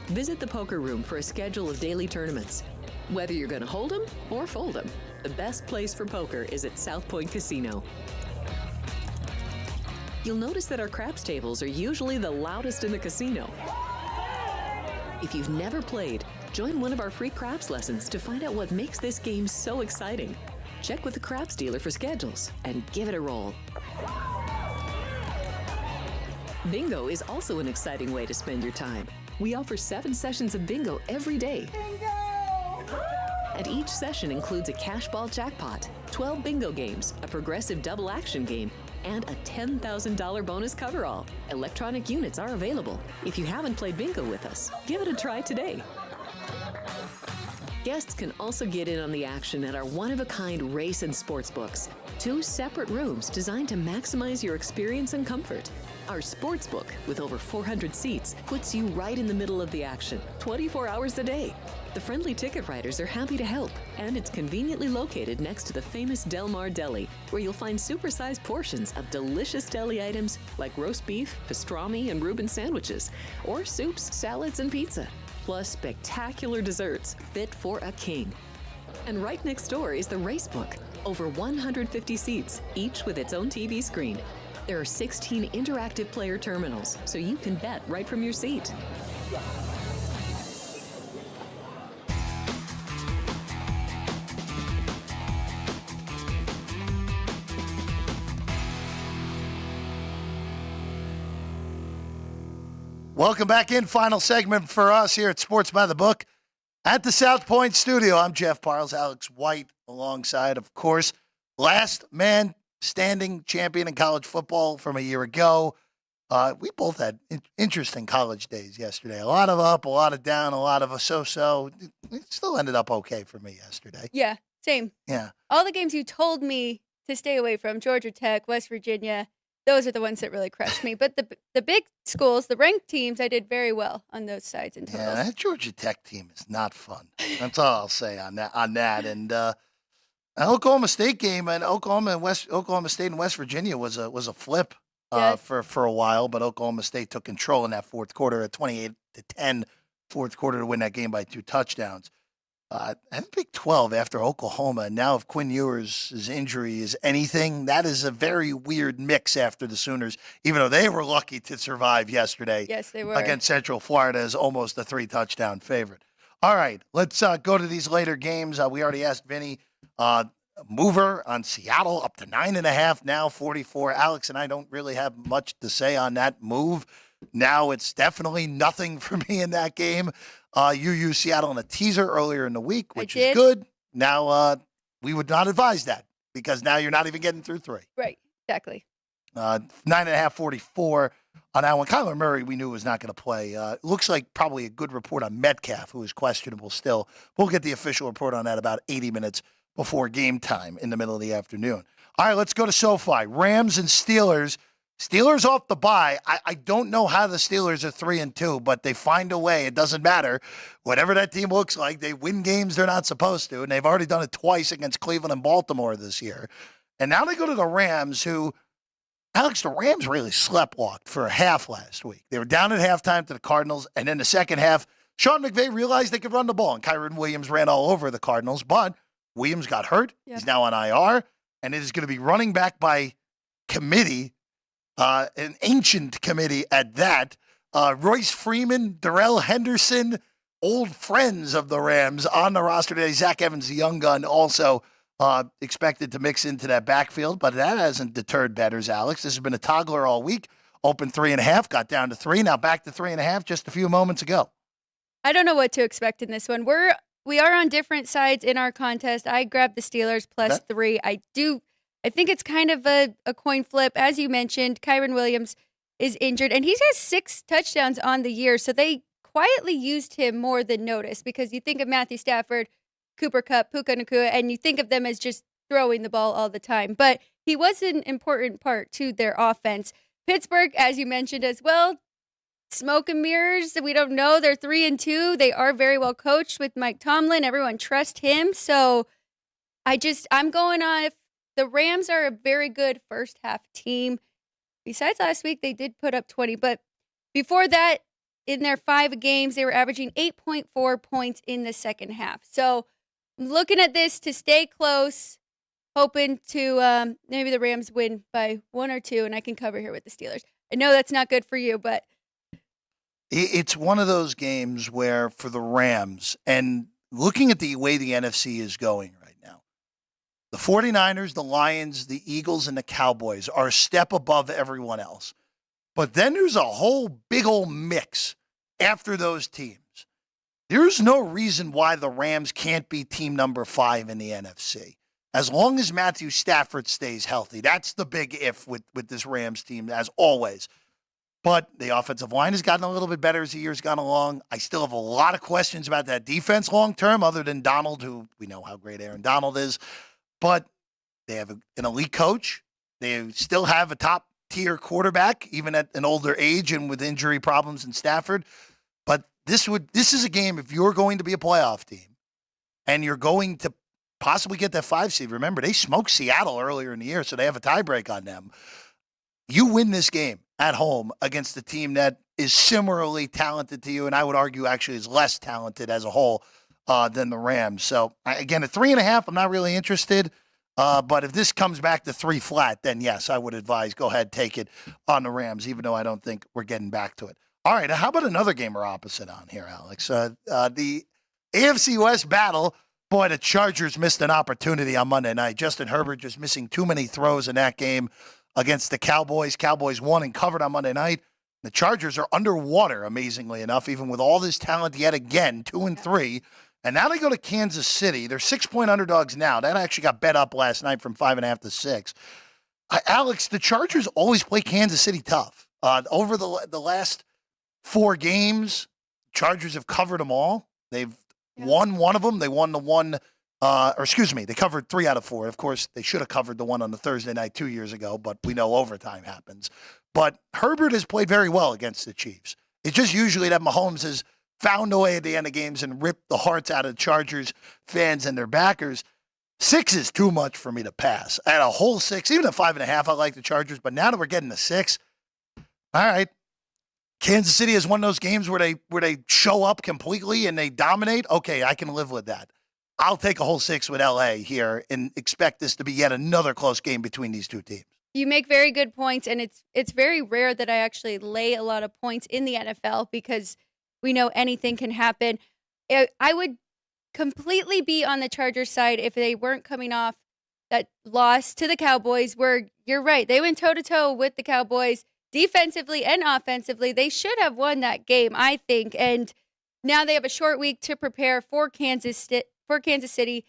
Visit the poker room for a schedule of daily tournaments. Whether you're going to hold 'em or fold 'em, the best place for poker is at South Point Casino. You'll notice that our craps tables are usually the loudest in the casino. If you've never played, join one of our free craps lessons to find out what makes this game so exciting. Check with the craps dealer for schedules and give it a roll. Bingo is also an exciting way to spend your time. We offer 7 sessions of bingo every day. And each session includes a cash ball jackpot, 12 bingo games, a progressive double action game, and a $10,000 bonus coverall. Electronic units are available. If you haven't played bingo with us, give it a try today. Guests can also get in on the action at our one-of-a-kind race and sports books. 2 separate rooms designed to maximize your experience and comfort. Our sports book, with over 400 seats, puts you right in the middle of the action, 24 hours a day. The friendly ticket writers are happy to help, and it's conveniently located next to the famous Del Mar Deli, where you'll find supersized portions of delicious deli items like roast beef, pastrami, and Reuben sandwiches, or soups, salads, and pizza, plus spectacular desserts fit for a king. And right next door is the race book, over 150 seats, each with its own TV screen. There are 16 interactive player terminals, so you can bet right from your seat. Welcome back in. Final segment for us here at Sports by the Book at the South Point studio. I'm Jeff Parles, Alex White alongside, of course, last man standing champion in college football from a year ago. We both had interesting college days yesterday. A lot of up, a lot of down, a lot of a so-so. It still ended up okay for me yesterday. Yeah, same. Yeah. All the games you told me to stay away from, Georgia Tech, West Virginia, those are the ones that really crushed me. But the big schools, the ranked teams, I did very well on those sides and totals. Yeah, that Georgia Tech team is not fun. That's all I'll say on that. And an Oklahoma State game, and Oklahoma State and West Virginia was a flip for a while, but Oklahoma State took control in that fourth quarter at 28-10, fourth quarter to win that game by 2 touchdowns. And Big 12 after Oklahoma. Now, if Quinn Ewers' injury is anything, that is a very weird mix after the Sooners, even though they were lucky to survive yesterday. Yes, they were. Against Central Florida as almost a 3-touchdown favorite. All right, let's go to these later games. We already asked Vinny. Mover on Seattle up to 9.5, now 44. Alex and I don't really have much to say on that move. Now it's definitely nothing for me in that game. You used Seattle in a teaser earlier in the week, which is good. Now we would not advise that because now you're not even getting through 3. Right, exactly. 9.5, 44 on that one. Kyler Murray, we knew was not going to play. Looks like probably a good report on Metcalf, who is questionable still. We'll get the official report on that about 80 minutes before game time in the middle of the afternoon. All right, let's go to SoFi. Rams and Steelers. Steelers off the bye. I don't know how the Steelers are 3-2, but they find a way. It doesn't matter. Whatever that team looks like, they win games they're not supposed to, and they've already done it twice against Cleveland and Baltimore this year. And now they go to the Rams, who, Alex, the Rams really sleptwalked for a half last week. They were down at halftime to the Cardinals, and then the second half, Sean McVay realized they could run the ball, and Kyron Williams ran all over the Cardinals, but Williams got hurt. Yep. He's now on IR, and it is going to be running back by committee, an ancient committee at that. Royce Freeman, Darrell Henderson, old friends of the Rams on the roster today. Zach Evans, the young gun, also expected to mix into that backfield, but that hasn't deterred bettors, Alex. This has been a toggler all week. Opened 3.5, got down to 3, now back to 3.5 just a few moments ago. I don't know what to expect in this one. We are on different sides in our contest. I grabbed the Steelers plus 3. I think it's kind of a coin flip. As you mentioned, Kyron Williams is injured, and he has 6 touchdowns on the year, so they quietly used him more than noticed because you think of Matthew Stafford, Cooper Kupp, Puka Nacua, and you think of them as just throwing the ball all the time. But he was an important part to their offense. Pittsburgh, as you mentioned as well, smoke and mirrors. We don't know. They're 3-2. They are very well coached with Mike Tomlin. Everyone trusts him. So I'm going on. If the Rams are a very good first half team. Besides last week, they did put up 20. But before that, in their 5 games, they were averaging 8.4 points in the second half. So I'm looking at this to stay close, hoping to maybe the Rams win by 1 or 2, and I can cover here with the Steelers. I know that's not good for you, but it's one of those games where for the Rams, and looking at the way the NFC is going right now, the 49ers, the Lions, the Eagles, and the Cowboys are a step above everyone else. But then there's a whole big old mix after those teams. There's no reason why the Rams can't be team number 5 in the NFC. As long as Matthew Stafford stays healthy. That's the big if with this Rams team, as always. But the offensive line has gotten a little bit better as the year's gone along. I still have a lot of questions about that defense long term, other than Donald, who we know how great Aaron Donald is. But they have an elite coach. They still have a top-tier quarterback, even at an older age and with injury problems in Stafford. But this is a game, if you're going to be a playoff team and you're going to possibly get that 5 seed. Remember, they smoked Seattle earlier in the year, so they have a tiebreak on them. You win this game at home against a team that is similarly talented to you, and I would argue actually is less talented as a whole than the Rams. So, again, at 3.5, I'm not really interested. But if this comes back to 3 flat, then yes, I would advise go ahead, take it on the Rams, even though I don't think we're getting back to it. All right, how about another game we're opposite on here, Alex? The AFC West battle. Boy, the Chargers missed an opportunity on Monday night. Justin Herbert just missing too many throws in that game against the Cowboys. Cowboys won and covered on Monday night. The Chargers are underwater, amazingly enough, even with all this talent yet again, 2-3. And now they go to Kansas City. They're 6-point underdogs now. That actually got bet up last night from 5.5 to 6. Alex, the Chargers always play Kansas City tough. Over the last 4 games, Chargers have covered them all. They've won one of them. They won the one, they covered 3 out of 4. Of course, they should have covered the one on the Thursday night 2 years ago, but we know overtime happens. But Herbert has played very well against the Chiefs. It's just usually that Mahomes has found a way at the end of games and ripped the hearts out of Chargers fans and their backers. 6 is too much for me to pass. At a whole 6, even at 5.5, I like the Chargers, but now that we're getting to 6, all right. Kansas City is one of those games where they show up completely and they dominate. Okay, I can live with that. I'll take a whole 6 with LA here and expect this to be yet another close game between these two teams. You make very good points, and it's very rare that I actually lay a lot of points in the NFL because we know anything can happen. I would completely be on the Chargers side if they weren't coming off that loss to the Cowboys, where you're right, they went toe-to-toe with the Cowboys. Defensively and offensively, they should have won that game, I think. And now they have a short week to prepare for Kansas City.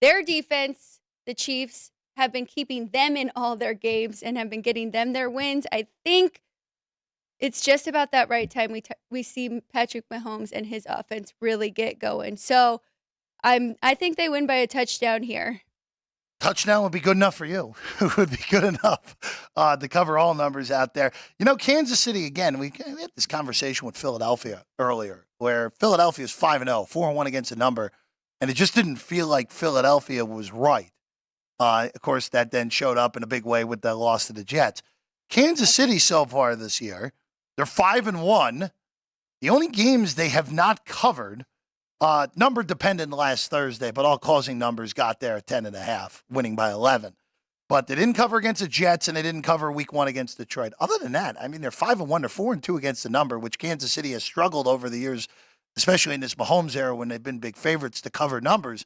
Their defense, the Chiefs, have been keeping them in all their games and have been getting them their wins. I think it's just about that right time we see Patrick Mahomes and his offense really get going. So I think they win by a touchdown here. Touchdown would be good enough for you. It would be good enough to cover all numbers out there. You know, Kansas City, again, we had this conversation with Philadelphia earlier, where Philadelphia is 5-0, 4-1 against a number, and it just didn't feel like Philadelphia was right. Of course, that then showed up in a big way with the loss to the Jets. Kansas City so far this year, they're 5-1. The only games they have not covered, number dependent last Thursday, but all closing numbers got there at 10.5, winning by 11. But they didn't cover against the Jets, and they didn't cover week 1 against Detroit. Other than that, I mean, they're 5-1, they're 4-2 against the number, which Kansas City has struggled over the years, especially in this Mahomes era when they've been big favorites to cover numbers.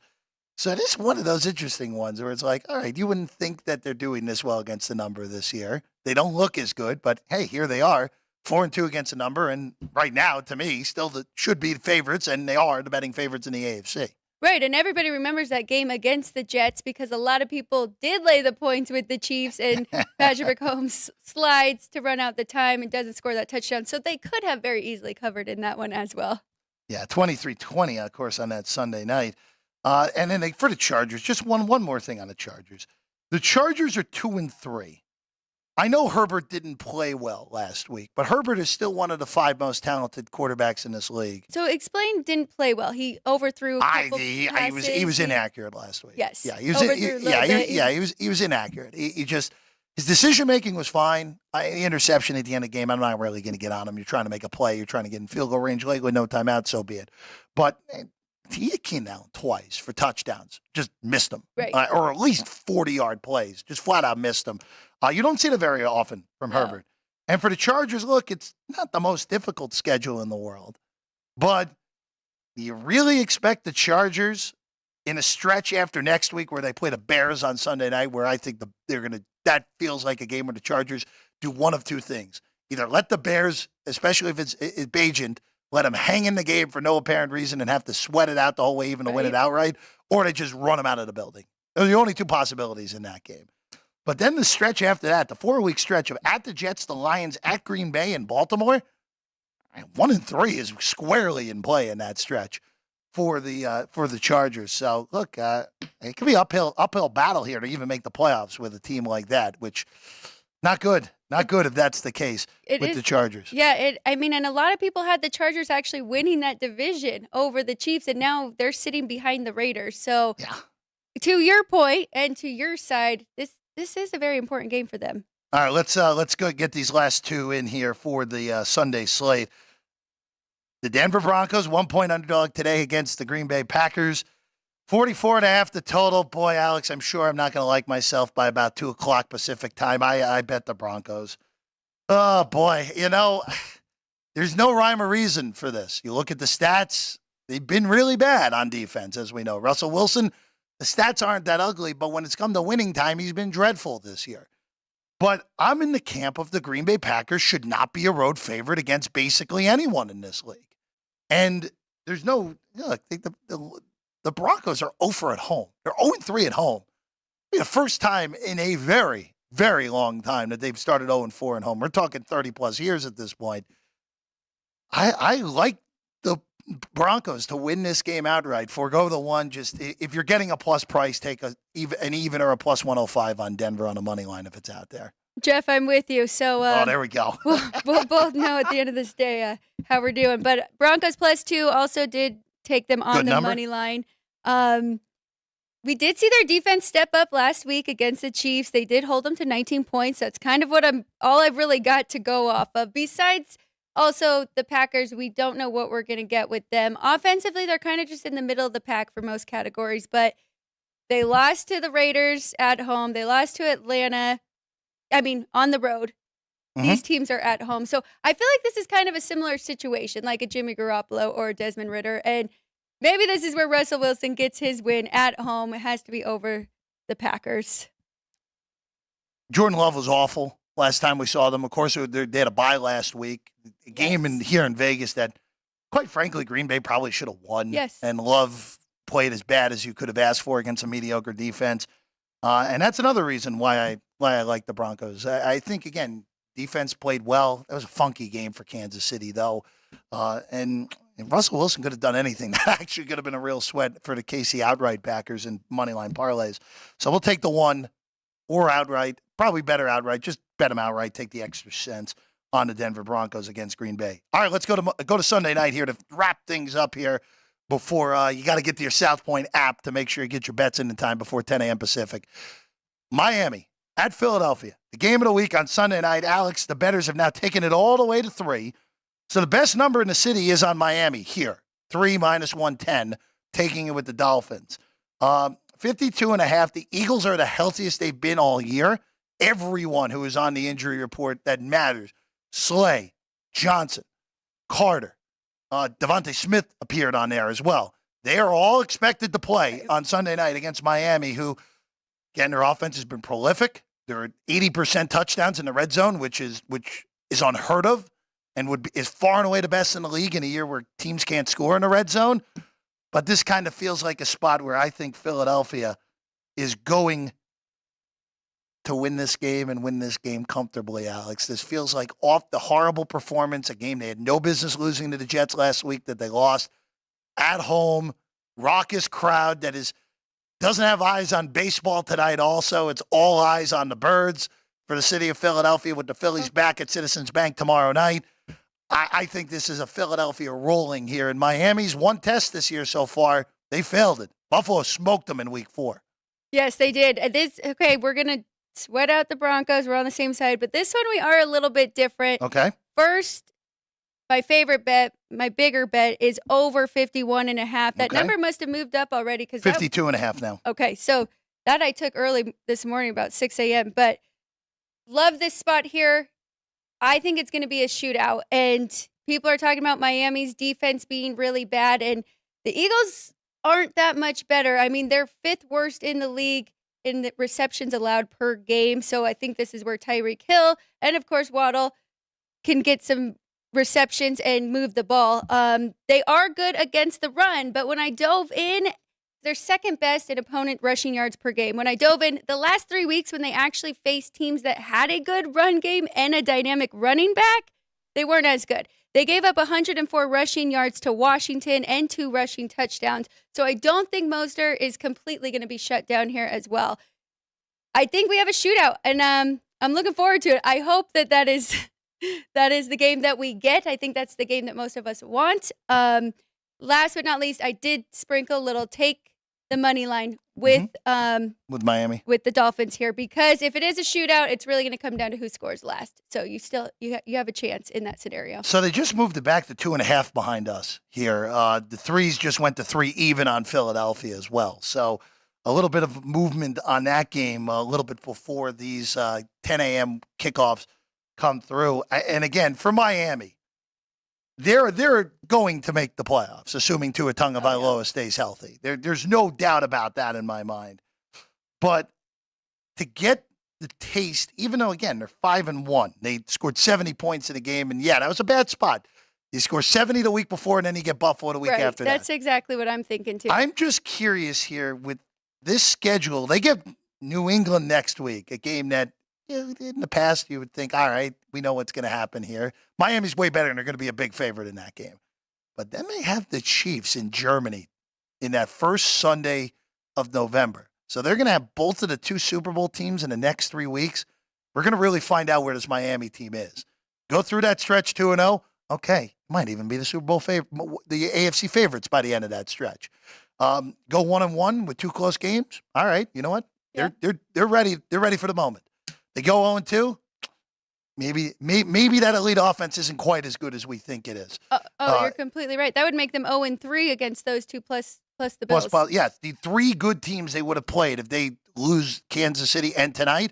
So it is one of those interesting ones where it's like, all right, you wouldn't think that they're doing this well against the number this year. They don't look as good, but hey, here they are. 4-2 against a number, and right now, to me, still should be the favorites, and they are the betting favorites in the AFC. Right, and everybody remembers that game against the Jets because a lot of people did lay the points with the Chiefs, and Patrick Mahomes slides to run out the time and doesn't score that touchdown, so they could have very easily covered in that one as well. Yeah, 23-20, of course, on that Sunday night. And then for the Chargers, just one more thing on the Chargers. The Chargers are 2-3. I know Herbert didn't play well last week, but Herbert is still one of the 5 most talented quarterbacks in this league. So explain didn't play well. He overthrew a couple passes. He was inaccurate last week. Yes. Yeah, he was Overthrew a little bit. he was inaccurate. He just his decision making was fine. The interception at the end of the game, I'm not really going to get on him. You're trying to make a play, you're trying to get in field goal range late with no timeout, so be it. But he hit Keenan Allen twice for touchdowns. Just missed them. Right. Or at least 40-yard plays. Just flat out missed them. You don't see that very often from Herbert. And for the Chargers, look, it's not the most difficult schedule in the world. But do you really expect the Chargers in a stretch after next week where they play the Bears on Sunday night, where I think that feels like a game where the Chargers do one of two things. Either let the Bears, especially if it's Bajent, let them hang in the game for no apparent reason and have to sweat it out the whole way even to win it outright, or they just run them out of the building. Those are the only two possibilities in that game. But then the stretch after that, the 4-week stretch of at the Jets, the Lions, at Green Bay, and Baltimore, 1-3 is squarely in play in that stretch for the Chargers. So look, it could be uphill battle here to even make the playoffs with a team like that, which not good. Not good if that's the case the Chargers. Yeah, and a lot of people had the Chargers actually winning that division over the Chiefs, and now they're sitting behind the Raiders. So yeah. To your point and to your side, this is a very important game for them. All right, let's go get these last two in here for the Sunday slate. The Denver Broncos, 1-point underdog today against the Green Bay Packers. 44.5 the total. Boy, Alex, I'm sure I'm not going to like myself by about 2 o'clock Pacific time. I bet the Broncos. Oh, boy. There's no rhyme or reason for this. You look at the stats. They've been really bad on defense, as we know. Russell Wilson, the stats aren't that ugly, but when it's come to winning time, he's been dreadful this year. But I'm in the camp of the Green Bay Packers should not be a road favorite against basically anyone in this league. And there's no, the Broncos are 0 at home. They're 0-3 at home. It'll be the first time in a very, very long time that they've started 0-4 at home. We're talking 30-plus years at this point. I like the Broncos to win this game outright. Forgo the one. Just if you're getting a plus price, take an even or a plus 105 on Denver on a money line if it's out there. Jeff, I'm with you. So there we go. we'll both know at the end of this day how we're doing. But Broncos +2 also did take them on the money line. We did see their defense step up last week against the Chiefs. They did hold them to 19 points. That's kind of all I've really got to go off of. Besides also the Packers, we don't know what we're going to get with them. Offensively, they're kind of just in the middle of the pack for most categories, but they lost to the Raiders at home. They lost to Atlanta. On the road. Mm-hmm. These teams are at home. So I feel like this is kind of a similar situation, like a Jimmy Garoppolo or a Desmond Ridder. And maybe this is where Russell Wilson gets his win at home. It has to be over the Packers. Jordan Love was awful last time we saw them. Of course, they had a bye last week. A game here in Vegas that, quite frankly, Green Bay probably should have won. Yes. And Love played as bad as you could have asked for against a mediocre defense. And that's another reason why I like the Broncos. I think, again, defense played well. That was a funky game for Kansas City, though. And Russell Wilson could have done anything. That actually could have been a real sweat for the KC outright backers and moneyline parlays. So we'll take the one or outright. Probably better outright. Just bet them outright. Take the extra cents on the Denver Broncos against Green Bay. All right, let's go to Sunday night here to wrap things up here. Before you got to get to your South Point app to make sure you get your bets in time before 10 a.m. Pacific. Miami at Philadelphia. The game of the week on Sunday night. Alex, the bettors have now taken it all the way to 3. So the best number in the city is on Miami here. 3 minus 110, taking it with the Dolphins. 52.5. The Eagles are the healthiest they've been all year. Everyone who is on the injury report that matters. Slay, Johnson, Carter. Devontae Smith appeared on there as well. They are all expected to play on Sunday night against Miami, who, again, their offense has been prolific. There are 80% touchdowns in the red zone, which is unheard of and is far and away the best in the league in a year where teams can't score in the red zone. But this kind of feels like a spot where I think Philadelphia is going to win this game and win this game comfortably, Alex. This feels like off the horrible performance, a game they had no business losing to the Jets last week that they lost at home, raucous crowd that doesn't have eyes on baseball tonight also. It's all eyes on the Birds. for the city of Philadelphia with the Phillies back at Citizens Bank tomorrow night. I think this is a Philadelphia rolling here. And Miami's one test this year so far, they failed it. Buffalo smoked them in week 4. Yes, they did. Okay, we're going to sweat out the Broncos. We're on the same side. But this one, we are a little bit different. Okay. First, my favorite bet, my bigger bet, is over 51.5. That Okay. number must have moved up already. 52.5 now. Okay, so that I took early this morning, about 6 a.m. But love this spot here. I think it's going to be a shootout. And people are talking about Miami's defense being really bad. And the Eagles aren't that much better. I mean, they're 5th worst in the league in the receptions allowed per game. So I think this is where Tyreek Hill and, of course, Waddle can get some receptions and move the ball. They are good against the run, but when I dove in, they're second best in opponent rushing yards per game. When I dove in the last 3 weeks, when they actually faced teams that had a good run game and a dynamic running back, they weren't as good. They gave up 104 rushing yards to Washington and 2 rushing touchdowns. So I don't think Mostert is completely going to be shut down here as well. I think we have a shootout, and I'm looking forward to it. I hope that is the game that we get. I think that's the game that most of us want. Last but not least, I did sprinkle a little take the money line with Miami, with the Dolphins here, because if it is a shootout, it's really going to come down to who scores last. So you have a chance in that scenario. So they just moved it back to 2.5 behind us here. The threes just went to 3 even on Philadelphia as well. So a little bit of movement on that game a little bit before these 10 a.m. kickoffs come through. And again, for Miami, they're going to make the playoffs, assuming Tua Tagovailoa stays healthy. There's no doubt about that in my mind. But to get the taste, even though, again, they're 5-1, they scored 70 points in a game, and yeah, that was a bad spot. You score 70 the week before, and then you get Buffalo the week after that. That's exactly what I'm thinking, too. I'm just curious here with this schedule. They get New England next week, a game that in the past you would think, all right, we know what's going to happen here. Miami's way better, and they're going to be a big favorite in that game. But then they have the Chiefs in Germany in that first Sunday of November. So they're going to have both of the 2 Super Bowl teams in the next 3 weeks. We're going to really find out where this Miami team is. Go through that stretch 2-0. Okay, might even be the Super Bowl favorite, the AFC favorites by the end of that stretch. Go 1-1 with 2 close games. All right, you know what? Yeah. They're ready. They're ready for the moment. They go 0-2. Maybe that elite offense isn't quite as good as we think it is. You're completely right. That would make them 0-3 against those 2 plus the Bills. Yes, the 3 good teams they would have played if they lose Kansas City and tonight,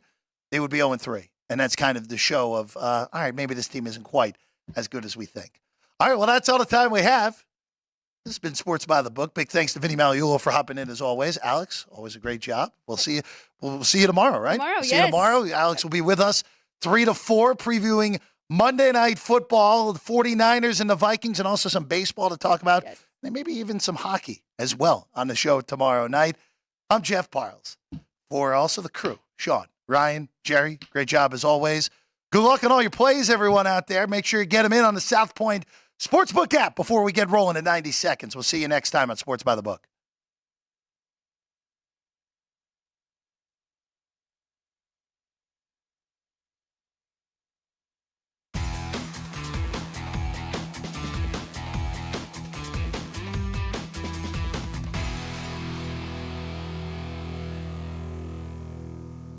they would be 0-3. And that's kind of the show of, all right, maybe this team isn't quite as good as we think. All right, well, that's all the time we have. This has been Sports by the Book. Big thanks to Vinny Magliulo for hopping in as always. Alex, always a great job. We'll see you. We'll see you tomorrow, right? See you tomorrow. Alex will be with us 3 to 4, previewing Monday Night Football, the 49ers and the Vikings, and also some baseball to talk about. Yes. And maybe even some hockey as well on the show tomorrow night. I'm Jeff Parles. For also the crew, Sean, Ryan, Jerry, great job as always. Good luck on all your plays, everyone out there. Make sure you get them in on the South Point Sportsbook app before we get rolling in 90 seconds. We'll see you next time on Sports by the Book.